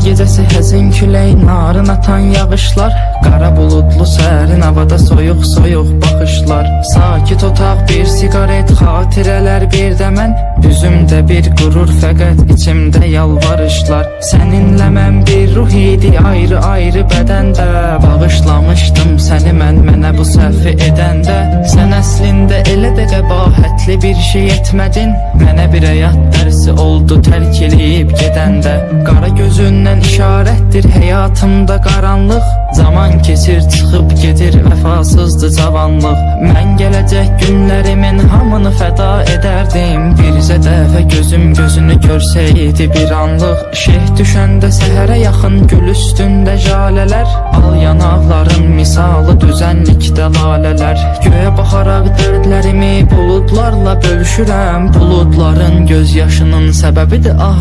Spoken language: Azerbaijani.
gecəsi həzin külək, narın atan yağışlar, qara buludlu sərin havada soyuq soyuq baxışlar. Sakit otaq, bir sigaret, xatirələr bir də mən, üzümdə bir qürur, fəqət içimdə yalvarışlar. Səninlə mən bir ruh idi, ayrı ayrı bədəndə, bağışlamışdım səni mən mənə bu səhvi edəndə. Sən əslində elə də qəbahətli bir şey etmədin, mənə bir həyat dərsi oldu tərk eləyib gedəndə. Qara gözündən işarətdir həyatımda qaranlıq, zaman keçir çıxıb gedir vəfasızdır cavanlıq. Mən gələcək günlərimin hamını fəda edərdim, birizə dəfə gözüm gözünü görsəydi bir anlıq. Şeh düşəndə səhərə yaxın gül üstündə jalələr, al yanaqların misalı düzənlikdə lalələr. Göyə baxaraq dərdlərimi buludlarla bölüşürəm, buludların göz yaşının səbəbidir ah.